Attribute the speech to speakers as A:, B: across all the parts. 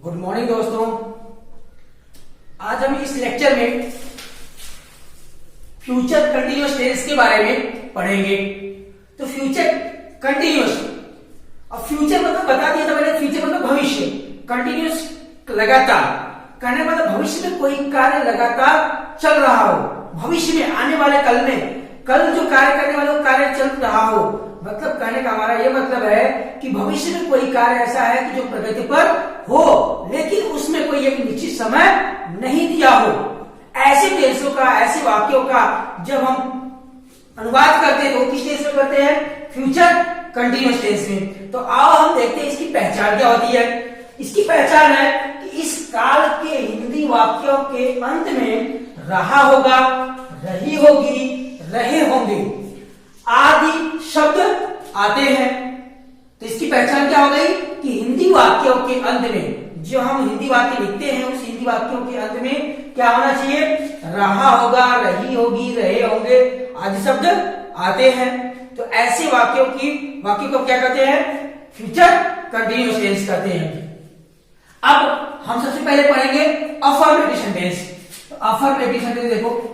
A: Good morning दोस्तों। आज हम इस लेक्चर में फ्यूचर कंटिन्यूअस टेंस के बारे में पढ़ेंगे। तो फ्यूचर कंटिन्यूअस, अब फ्यूचर मतलब बता दिया था मैंने, फ्यूचर मतलब भविष्य, कंटिन्यूअस लगातार, कहने मतलब भविष्य में कोई कार्य लगातार चल रहा हो, भविष्य में आने वाले कल में, कल जो कार्य करने वाले वो कार्य चल रहा हो। मतलब कहने का हमारा ये मतलब है कि भविष्य में कोई कार्य ऐसा है कि जो प्रगति पर हो, लेकिन उसमें कोई एक निश्चित समय नहीं दिया हो। ऐसे टेंसों का, ऐसे वाक्यों का जब हम अनुवाद करते हैं तो किस टेंस में करते हैं? फ्यूचर कंटिन्यूअस टेंस में। तो आओ हम देखते हैं इसकी पहचान क्या होती है। इसकी पहचान है कि इस काल के हिंदी वाक्यों के अंत में रहा होगा, रही होगी, रहे होंगे आदि शब्द आते हैं। तो इसकी पहचान क्या हो गई कि हिंदी वाक्यों के अंत में, जो हम हिंदी वाक्य लिखते हैं उस हिंदी वाक्यों के अंत में क्या होना चाहिए? रहा होगा, रही होगी, रहे होंगे आदि शब्द आते हैं। तो ऐसे वाक्यों को क्या कहते हैं? फ्यूचर कंटिन्यूअस टेंस कहते हैं। अब हम सबसे पहले पढ़ेंगे अफर्मेटिव टेंस। तो अफर्मेटिव टेंस देखो,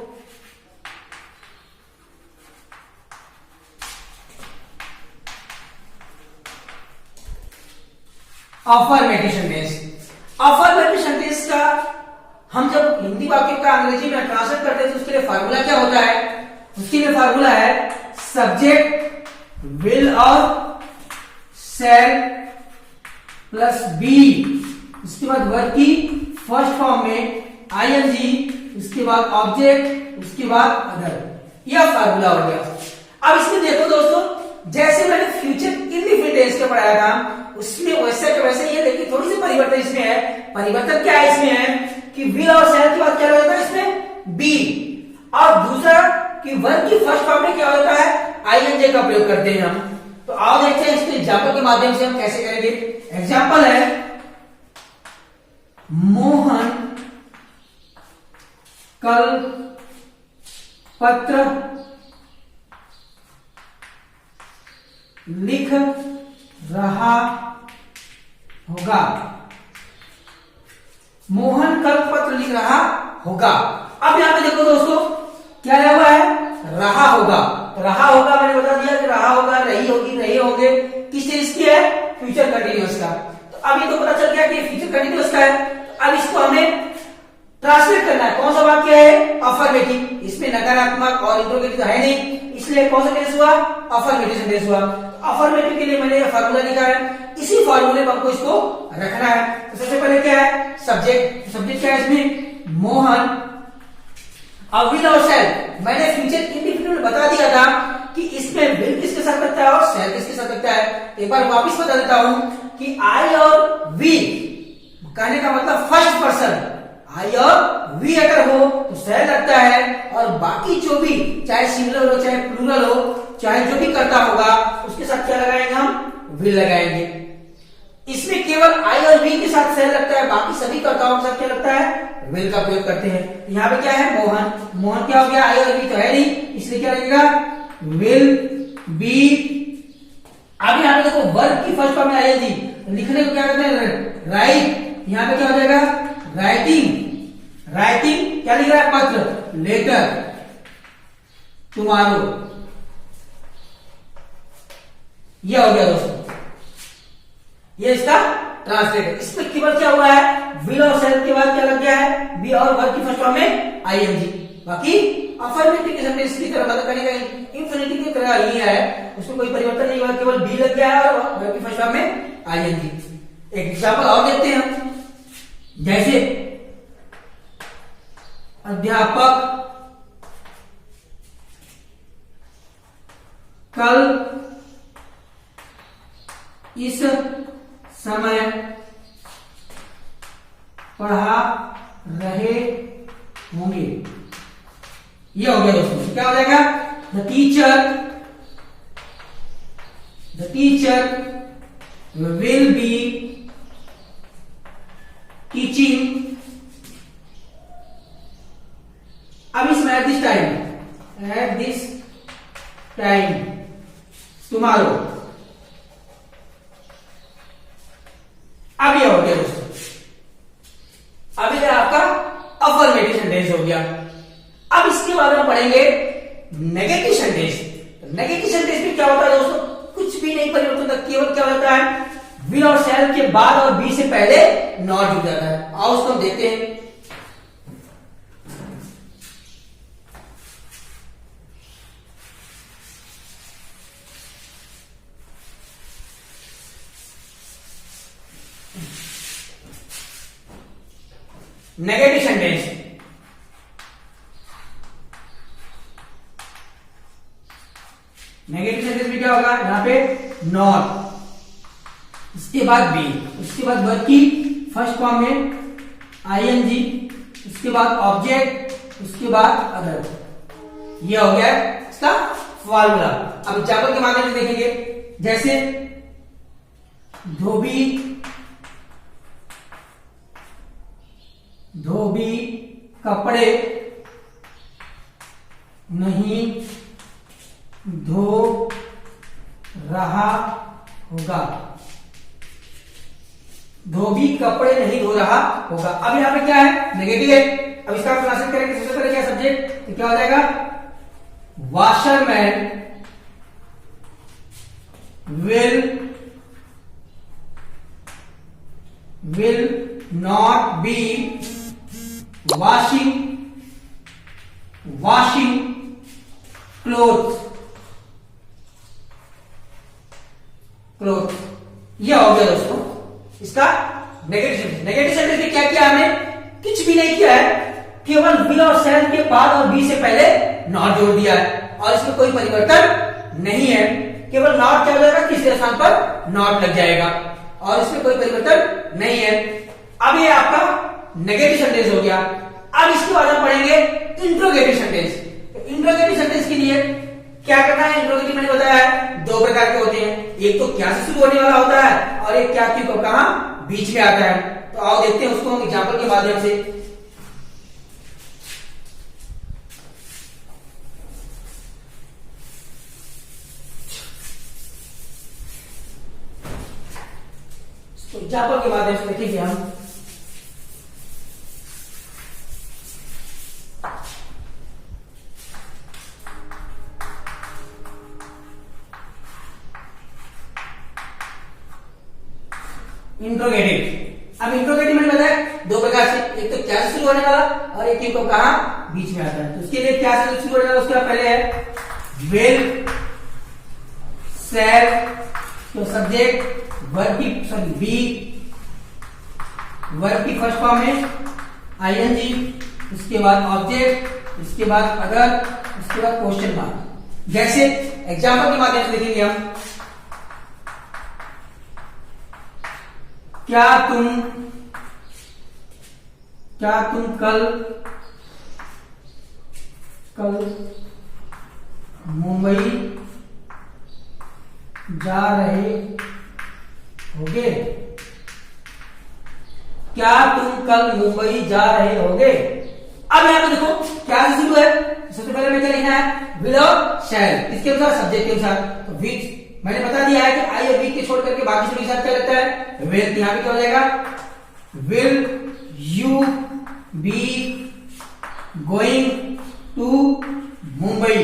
A: अफर्मेटिव टेंस। अफर्मेटिव टेंस का हम जब हिंदी वाक्य का अंग्रेजी में ट्रांसलेट करते हैं तो उसके लिए फार्मूला क्या होता है? उसके लिए फार्मूला है सब्जेक्ट विल और शैल प्लस बी, उसके बाद वर्ब की फर्स्ट फॉर्म में आईएनजी, उसके बाद ऑब्जेक्ट, उसके बाद अदर। यह फार्मूला हो गया। अब इसमें देखो दोस्तों, जैसे मैंने फ्यूचर इंडेफिनिट टेंस का पढ़ाया था उसमें वैसे के वैसे ये देखिए थोड़ी सी परिवर्तन इसमें है। परिवर्तन क्या है इसमें है कि विल और शैल के बाद क्या होता है इसमें? बी। और दूसरा कि वर्ब की फर्स्ट फॉर्म में क्या होता है? आईएनजे का प्रयोग करते हैं हम। तो आओ देखते हैं इसके एग्जांपल के माध्यम से हम कैसे करेंगे। एग्जांपल है मोहन कल पत्र लिख रहा होगा। मोहन कल पत्र लिख रहा होगा। अब यहां पे देखो दोस्तों क्या लगा हुआ है? रहा होगा। तो रहा होगा मैंने बता दिया कि रहा होगा, रही होगी, रहे होंगे, किस चीज की है? फ्यूचर कंटिन्यूअस का। तो अब ये तो पता चल गया कि फ्यूचर कंटिन्यूअस का है। तो अब इसको हमें ट्रांसलेट करना है। कौन सा वाक्य है? अफर्मेटिव। इसमें नकारात्मक और इंट्रोगेटिव है नहीं, इसलिए कौन सा टेंस हुआ? अफर्मेटिव टेंस हुआ। अफर्मेटिव के लिए मैंने फार्मूला लिखा है, इसी फार्मूले पर हमको इसको रखना है। तो सबसे पहले क्या है? सब्जेक्ट। सब्जेक्ट क्या है इसमें? मोहन। अब विल और शैल मैंने फ्यूचर इंडेफिनिट में बता दिया था कि इसमें विल किसके साथ लगता है और शैल किसके साथ लगता है। एक बार वापस बता देता हूं कि आई और वी कहने का मतलब फर्स्ट पर्सन, आई और वी अगर हो तो शैल लगता है, और बाकी जो भी चाहे सिंगुलर हो चाहे प्लूरल हो चाहे जो भी करता होगा उसके साथ क्या लगाएंगे? हम विल लगाएंगे। इसमें केवल आई और वी के साथ शैल लगता है, बाकी सभी कर्ताओं के साथ क्या लगता है? विल का प्रयोग करते हैं। यहाँ पे क्या है? मोहन। मोहन क्या हो गया? आई और वी तो है नहीं, इसलिए क्या लगेगा? Will be. अब यहाँ पे देखो वर्ब की फर्स्ट फॉर्म में आईएनजी, लिखने को क्या कहते हैं? राइट। यहाँ पे क्या हो जाएगा? राइटिंग। राइटिंग क्या लिख रहा है? पत्र, लेटर, टुमारो। यह हो गया दोस्तों, ये इसका ट्रांसलेटर। इसमें केवल क्या हुआ है? विल और शैल के बाद क्या लग गया है? बी और वर्ब की फर्स्ट फॉर्म में आईएनजी। बाकी अफर्मेटिव टेंस की तरह मतलब करने का इंफिनिटिव की तरह ही है, उसमें कोई परिवर्तन नहीं हुआ, केवल बी लग गया है और वर्ब की फर्स्ट फॉर्म में आईएनजी। एक एग्जांपल और देखते हैं हम, जैसे अध्यापक कल इस समय पढ़ा रहे होंगे। यह हो गया दोस्तों। क्या हो जाएगा? The teacher will be teaching. अब इसमें एट दिस टाइम टुमारो। अब ये हो गया दोस्तों, बी से पहले नॉट जुड़ जाता है। आओ उसको हम देखते हैं। नेगेटिव सेंटेंस, नेगेटिव सेंटेंस में क्या होगा, यहां पे नॉट, इसके बाद बी, उसके बाद वर्ब की फर्स्ट फॉर्म में आईएनजी, उसके बाद ऑब्जेक्ट, उसके बाद अदर। ये हो गया इसका फॉर्मूला। अब एग्जाम्पल के माध्यम से देखेंगे, जैसे धोबी कपड़े नहीं धो रहा होगा। धोबी कपड़े नहीं धो रहा होगा। अब यहां पे क्या है, नेगेटिव है। अब इसका ट्रांसलेट करेंगे, सबसे पहले क्या सब्जेक्ट, तो क्या हो जाएगा, washerman will not be washing clothes। यह हो गया दोस्तों इसका नेगेटिव सेंटेंस। नेगेटिव सेंटेंस में क्या किया हमने, कुछ भी नहीं किया है, केवल विल और शैल के बाद और बी से पहले नॉट जोड़ दिया है और इसमें कोई परिवर्तन नहीं है। केवल नॉट क्या हो जाएगा, तीसरे स्थान पर नॉट लग जाएगा और इसमें कोई परिवर्तन नहीं है। अब ये आपका नेगेटिव सेंटेंस हो गया। अब इसके बाद हम पढ़ेंगे इंट्रोगेटिव सेंटेंस। इंट्रोगेटिव सेंटेंस के लिए क्या करना है, इंट्रोगेटिव मैंने बताया है दो प्रकार के होते हैं, एक तो क्या से शुरू होने वाला होता है और एक क्या क्यों कब कहां बीच में आता है। तो आओ देखते हैं उसको एग्जांपल के माध्यम से। तो एग्जांपल के माध्यम से देखेंगे हम। इंट्रोगेटिव। अब इंट्रोगेटिव मैंने बताया दो प्रकार से, एक तो क्या से शुरू होने वाला और एक क्यों कब कहां बीच में आता है। तो उसके लिए क्या से शुरू होने वाला, उसके पहले है विल, शैल, तो सब्जेक्ट, वर्ब की सॉरी बी, वर्ब की फर्स्ट फॉर्म में आईएनजी, उसके बाद ऑब्जेक्ट, उसके बाद अदर, उसके बाद क्वेश्चन मार्क। जैसे एग्जांपल के माध्यम से देखेंगे हम, क्या तुम कल मुंबई जा रहे होगे? क्या तुम कल मुंबई जा रहे होगे? अब यहां पे देखो क्या से शुरू है, सबसे पहले में क्या लिखना है, विल और शैल, इसके अनुसार सब्जेक्ट के अनुसार। तो विच मैंने बता दिया है कि आई और बी के छोड़ करके बाकी सभी के साथ क्या लगता है, विल। यहां पे क्या हो जाएगा, will you be going to Mumbai.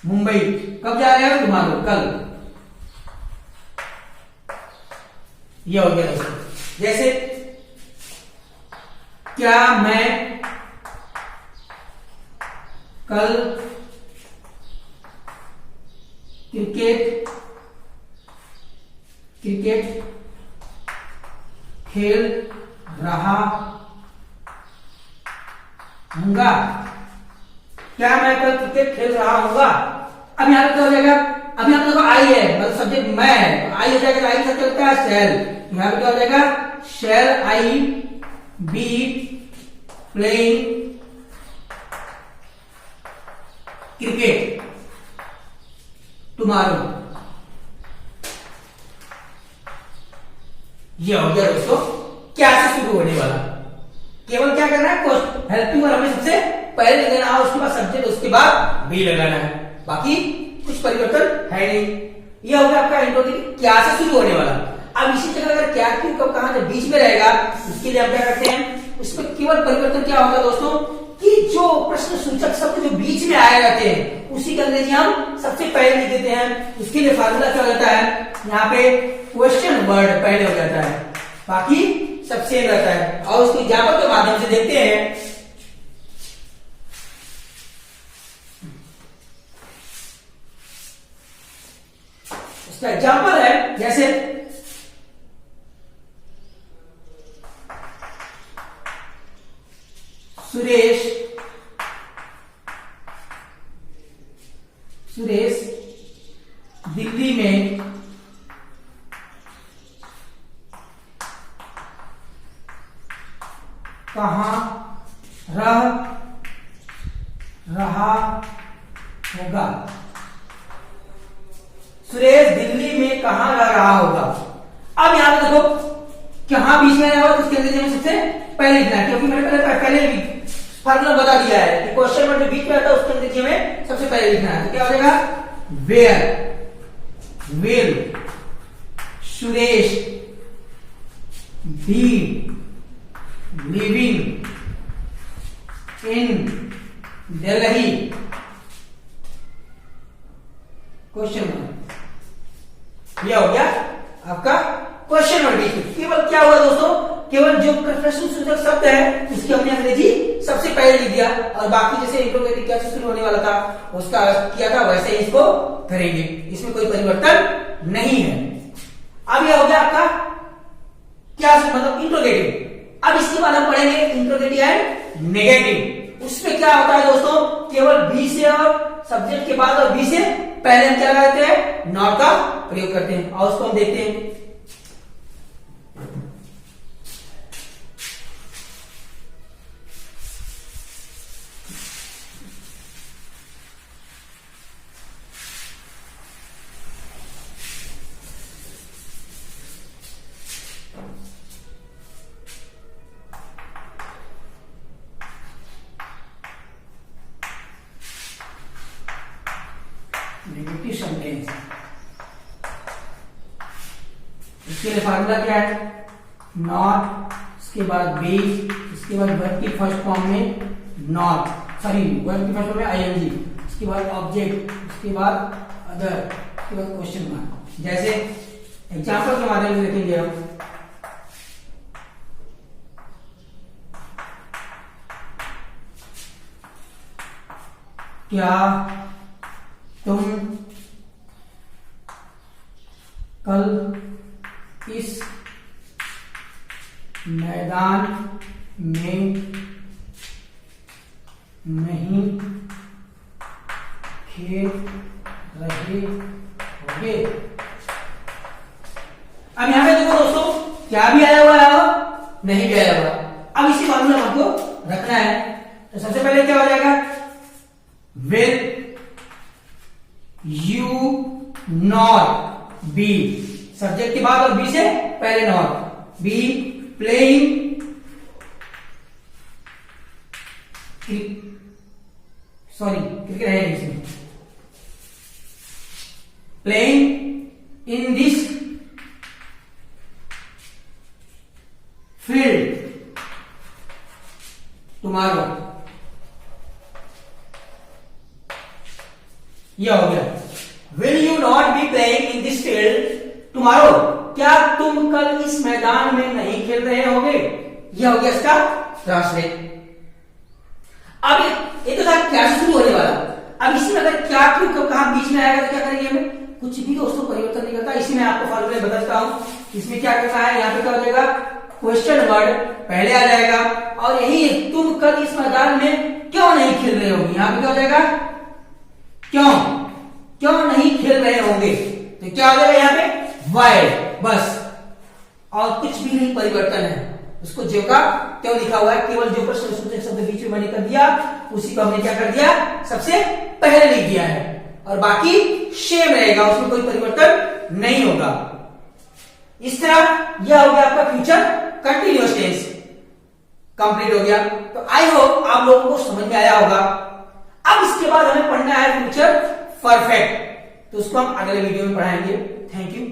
A: Mumbai कब जा रहे हो, तुम्हारा कल। ये हो गया दोस्तों। जैसे क्या मैं कल क्रिकेट खेल रहा हूंगा? क्या मैं कल क्रिकेट खेल रहा हूंगा? अब यहां पे क्या हो जाएगा, अब यहां पे देखो आई है, मतलब सब्जेक्ट मैं है, आई हो जाएगा, आई का चलता है शैल। यहां पे क्या हो जाएगा, शैल आई बी प्लेइंग क्रिकेट टुमारो। ये हो गया दोस्तों क्या से शुरू होने वाला। केवल क्या करना है, हेल्पिंग और हमें सबसे पहले लिख देना, उसके बाद सब्जेक्ट, उसके बाद बी लगाना है, बाकी कुछ परिवर्तन है नहीं। यह हो गया आपका इंट्रोगेटिव क्या से शुरू होने वाला। अब इसी तरह अगर क्या क्यों कब कहां जब बीच में रहेगा, उसके लिए हम क्या करते हैं, उसमें केवल परिवर्तन क्या होता है दोस्तों, कि जो प्रश्न सूचक शब्द जो बीच में आए रहते हैं उसी का अंग्रेजी हम सबसे पहले लिख देते हैं। उसके लिए फार्मूला क्या हो जाता है, यहाँ पे क्वेश्चन वर्ड पहले हो जाता है, बाकी सब सेम रहता है। और उसको एग्जाम्पल के माध्यम से देखते हैं। उसका एग्जाम्पल है जैसे सुरेश दिल्ली में कहाँ रह रहा होगा। सुरेश दिल्ली में कहाँ रह रहा होगा। अब यहां पे देखो कहाँ बीच में आया होगा, उसके अंदर सबसे पहले लिखना है, क्योंकि मैंने पहले भी फार्मूला बता दिया है कि क्वेश्चन में जो बीच में आता है उसके अंदर हमें सबसे पहले लिखना है। तो क्या हो जाएगा, where will Suresh be living in Delhi. Question mark, यह हो गया आपका क्वेश्चन मार्क। केवल क्या हुआ दोस्तों, केवल जो प्रश्न सूचक शब्द है उसकी हमने अंग्रेजी सबसे पहले लिख दिया, और बाकी जैसे इंट्रोगेटिव क्या से शुरू होने वाला था उसका किया था वैसे ही इसको करेंगे, इसमें कोई परिवर्तन नहीं है। अब यह हो गया आपका क्या मतलब इंट्रोगेटिव। अब इसके बाद हम पढ़ेंगे इंट्रोगेटिव एंड नेगेटिव। उसमें क्या होता है दोस्तों, केवल बी से और सब्जेक्ट के बाद और बी से पहले हम क्या करते हैं, नॉट का प्रयोग करते हैं, और उसको हम देखते हैं। नेगेटिव सेंटेंस, इसके लिए फार्मूला क्या है, नॉट, इसके बाद बी, इसके बाद वर्ब की फर्स्ट फॉर्म में नॉट, सॉरी वर्ब की फर्स्ट फॉर्म में आईएनजी, इसके बाद ऑब्जेक्ट, इसके बाद अदर, इसके बाद क्वेश्चन मार्क। जैसे एग्जांपल के माध्यम से देखेंगे हम। क्या तुम कल इस मैदान में नहीं खेल रहे होगे। अब यहां पे देखो दोस्तों, क्या भी आया हुआ है और नहीं भी आया हुआ। अब इसी मामले में हमको रखना है, तो सबसे पहले क्या हो जाएगा, will you not be, subject के बाद और बी से पहले not, be playing, sorry cricket है इसमें, playing in this field tomorrow. यह हो गया, will you not be playing in this field tomorrow, क्या तुम कल इस मैदान में नहीं खेल रहे होगे। यह हो गया इसका ट्रांसलेट। अब ये तो था क्या से शुरू होने वाला। अब इसमें अगर क्या क्यों कब कहां बीच में आएगा तो क्या करेंगे, हमें कुछ भी दोस्तों परिवर्तन नहीं करता। इसी में आपको फॉर्मूले बताता हूं, इसमें क्या करना है, यहाँ पे क्या हो जाएगा, क्वेश्चन वर्ड पहले आ जाएगा, और यही तुम कल इस मैदान में क्यों नहीं खेल रहे होगे, यहाँ पे क्या हो जाएगा, क्यों नहीं खेल रहे होंगे, तो क्या हो जाएगा यहाँ पे वाई, बस, और कुछ भी नहीं परिवर्तन है। उसको जो का क्यों लिखा हुआ है, केवल जो प्रश्न सूचक शब्द बीच में मैंने कर दिया उसी को हमने क्या कर दिया, सबसे पहले लिख दिया है, और बाकी सेम रहेगा, उसमें कोई परिवर्तन नहीं होगा। इस तरह यह हो गया आपका फ्यूचर कंटिन्यूअस टेंस कंप्लीट हो गया। तो आई होप आप लोगों को समझ में आया होगा। अब इसके बाद हमें पढ़ना है फ्यूचर परफेक्ट, तो उसको हम अगले वीडियो में पढ़ाएंगे। Thank you.